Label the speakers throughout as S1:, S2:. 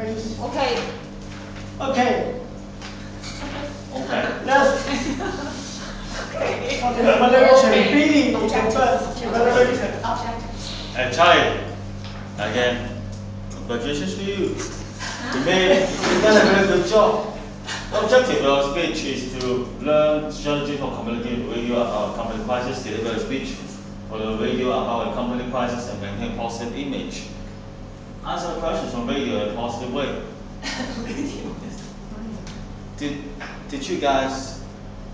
S1: Okay.
S2: Okay.
S3: Okay.
S2: Let's. Okay, evaluation. Billy is the first evaluation.
S3: And Charlie, again, congratulations to you. You've done a very good job. The objective of our speech is to learn strategy for communicating radio about company crisis, deliver a speech for the radio about a company crisis, and maintain a positive image. Answer the questions on radio in a positive way. Did you guys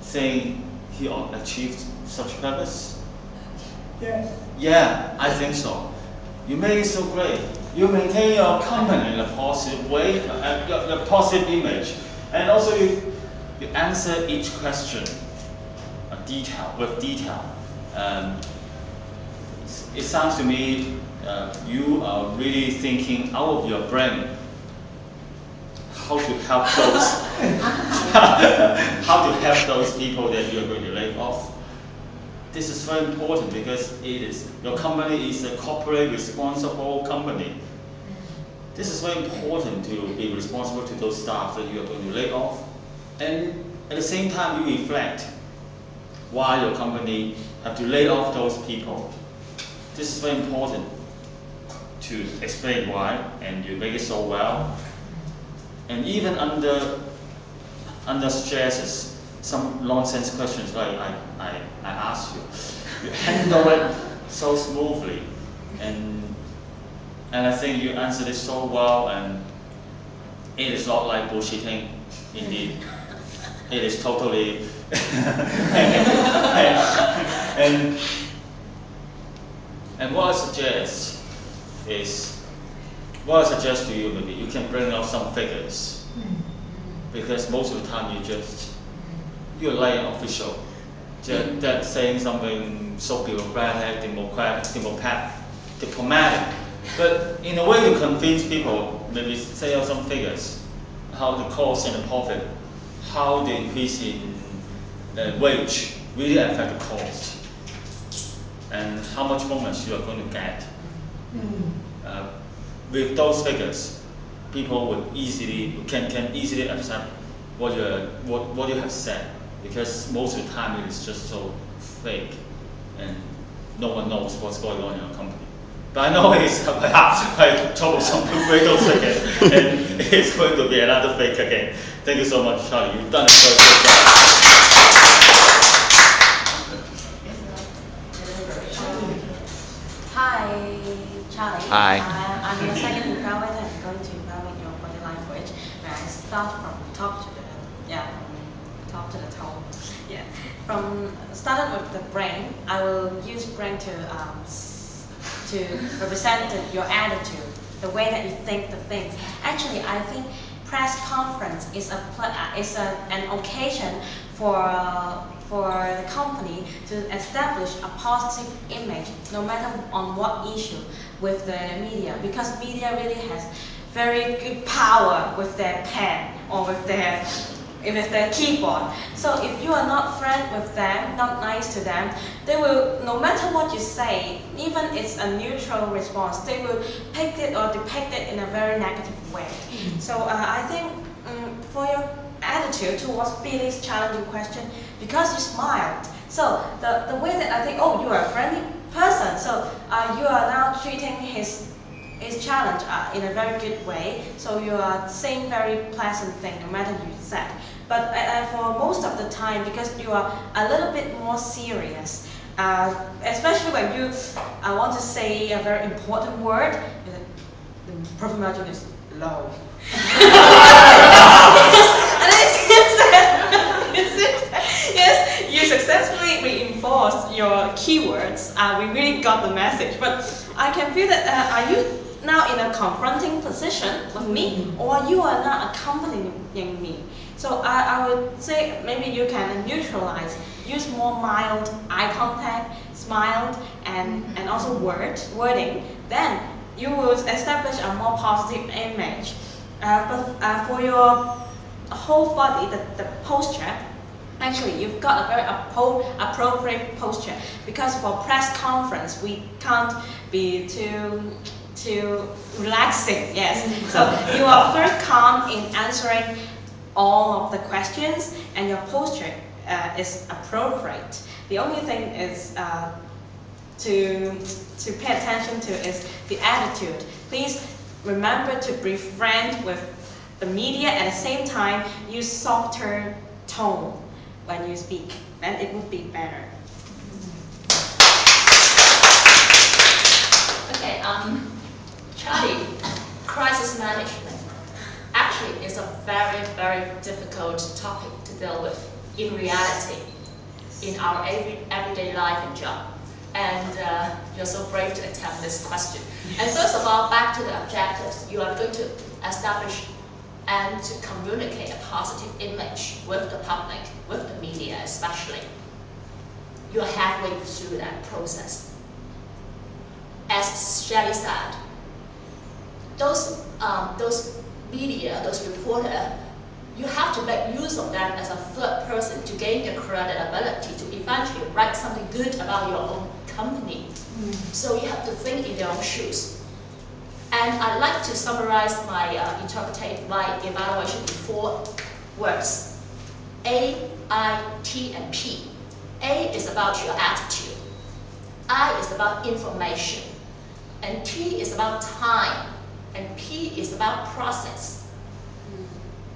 S3: think he achieved such purpose?
S2: Yes.
S3: Yeah, I think so. You made it so great. You maintain your company in a positive way, your positive image, and also you answer each question with detail. It sounds to me you are really thinking out of your brain how to help those how to help those people that you are going to lay off. This is very important because your company is a corporate responsible company. This is very important to be responsible to those staff that you are going to lay off, and at the same time you reflect why your company have to lay off those people. This is very important to explain why, and you make it so well. And even under stresses, some nonsense questions like I asked you, you handle it so smoothly, and I think you answered it so well, and it is not like bullshitting. Indeed, it is totally and what I suggest to you, maybe you can bring out some figures, because most of the time you're like an official, that saying something so bureaucratic, diplomatic. But in a way to convince people, maybe say out some figures, how the cost and the profit, how the increase in wage really affect the cost, and how much bonus you are going to get. With those figures, people can easily accept what you have said, because most of the time it is just so fake, and no one knows what's going on in your company. But I know it's quite troublesome to break those figures, and it's going to be another fake again. Thank you so much, Charlie. You've done a very good job.
S1: Hi, Charlie.
S3: Hi.
S1: I'm the second evaluator. I'm going to evaluate your body language. Where I start from top to from top to the toe. Yeah. From started with the brain, I will use brain to represent your attitude, the way that you think the things. Actually, I think press conference is an occasion for the company to establish a positive image, no matter on what issue, with the media, because media really has very good power with their pen or with their keyboard. So if you are not friend with them, not nice to them, they will, no matter what you say, even it's a neutral response, they will pick it or depict it in a very negative way. So I think for your attitude towards Billy's challenging question, because you smiled, so the way that I think, oh, you are a friendly person, so you are now treating his challenge in a very good way, so you are saying very pleasant thing no matter you said. But for most of the time, because you are a little bit more serious, especially when you want to say a very important word, the profit margin is low. And it seems that, yes, you successfully reinforced your keywords. We really got the message, but I can feel that are you now in a confronting position with me, or you are now accompanying me? So I would say maybe you can neutralize, use more mild eye contact, smiled, and also wording. Then you will establish a more positive image. But for your whole body, the posture, actually, you've got a very appropriate posture, because for press conference we can't be too to relaxing, yes. So you are very calm in answering all of the questions, and your posture is appropriate. The only thing is to pay attention to is the attitude. Please remember to be friend with the media, at the same time use softer tone when you speak, then it would be better.
S4: Okay, Charlie, crisis management actually is a very, very difficult topic to deal with in reality, in our everyday life and job. And you're so brave to attempt this question. And first of all, back to the objectives. You are going to establish and to communicate a positive image with the public, with the media especially. You're halfway through that process. As Shelley said, those media, those reporters, you have to make use of them as a third person to gain the credibility to eventually write something good about your own company. So you have to think in their own shoes. And I'd like to summarize my evaluation in 4 words: A, I, T, and P. A is about your attitude. I is about information. And T is about time. And P is about process.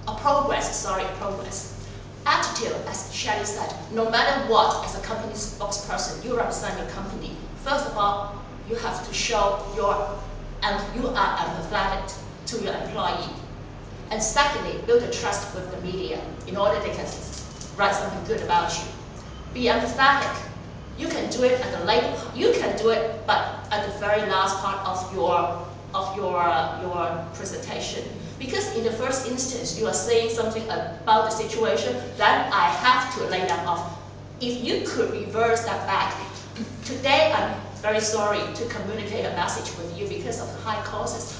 S4: Progress. Attitude, as Shelley said, no matter what, as a company spokesperson, you represent your company. First of all, you have to show you are empathetic to your employee. And secondly, build a trust with the media in order they can write something good about you. Be empathetic. You can do it at the late. You can do it, but at the very last part of your presentation. Because in the first instance, you are saying something about the situation, then I have to lay them off. If you could reverse that back, today I'm very sorry to communicate a message with you because of high costs.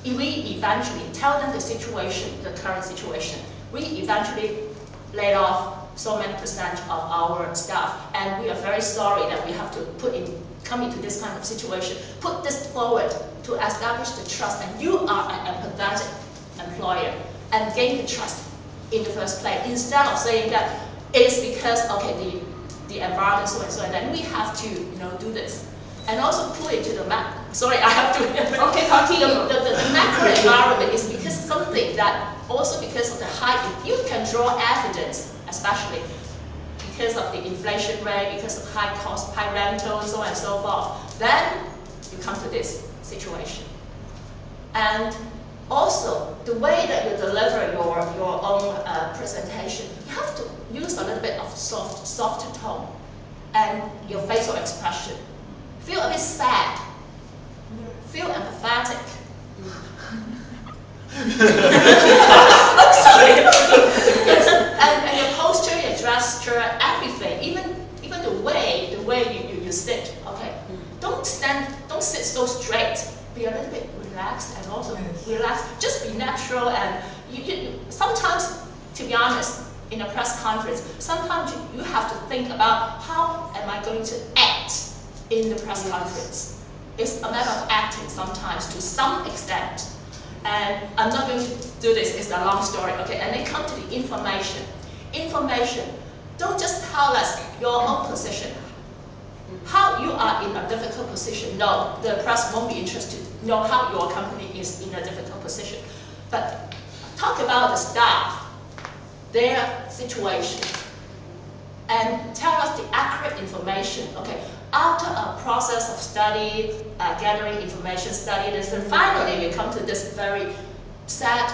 S4: We eventually tell them the situation, the current situation. We eventually laid off so many percent of our staff, and we are very sorry that we have to come into this kind of situation. Put this forward to establish the trust, and you are an empathetic employer and gain the trust in the first place, instead of saying that it's because the environment so and so, and then we have to do this. And also put it to the macro. Sorry, I have to.
S1: Okay, continue.
S4: The macro environment is because something that also because of the high. You can draw evidence, especially because of the inflation rate, because of high cost, high rental, so on and so forth. Then you come to this situation. And also, the way that you deliver your own presentation, you have to use a little bit of softer tone and your facial expression. Feel a bit sad. Feel empathetic. I'm sorry. Yes. And your posture, your gesture, everything, even the way you sit. Okay. Don't sit so straight. Be a little bit relaxed and also relax. Just be natural, and you sometimes, to be honest, in a press conference, sometimes you have to think about how am I going to act in the press conference. It's a matter of acting sometimes to some extent. And I'm not going to do this, it's a long story, okay? And then come to the information. Information, don't just tell us your own position. How you are in a difficult position. No, the press won't be interested to know how your company is in a difficult position. But talk about the staff, their situation, and tell us the accurate information. Okay, after a process of study, gathering information, study this, and finally we come to this very sad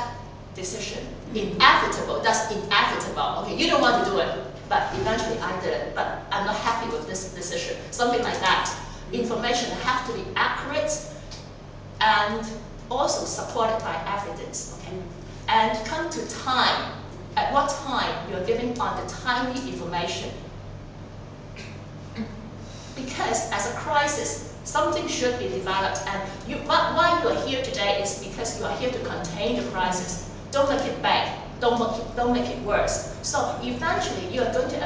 S4: decision. Inevitable, that's inevitable. Okay, you don't want to do it, but eventually I did it, but I'm not happy with this decision. Something like that. Information have to be accurate and also supported by evidence. Okay, and come to time. At what time you're giving on the timely information. Because as a crisis, something should be developed, and why you are here today is because you are here to contain the crisis. Don't make it bad. Don't make it worse. So eventually, you are going to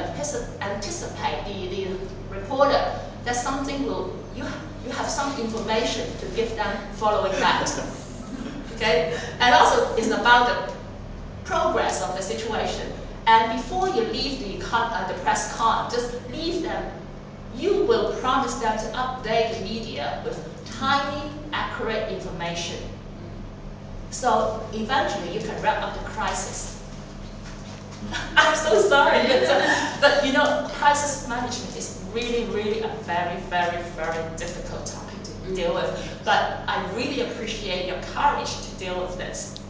S4: anticipate the reporter that something will, you have some information to give them following that. Okay? And also it's about the progress of the situation. And before you leave the press con, just leave them. You will promise them to update the media with timely, accurate information. So eventually you can wrap up the crisis. I'm so sorry, but you know, crisis management is really, really a very, very, very difficult topic to deal with. But I really appreciate your courage to deal with this.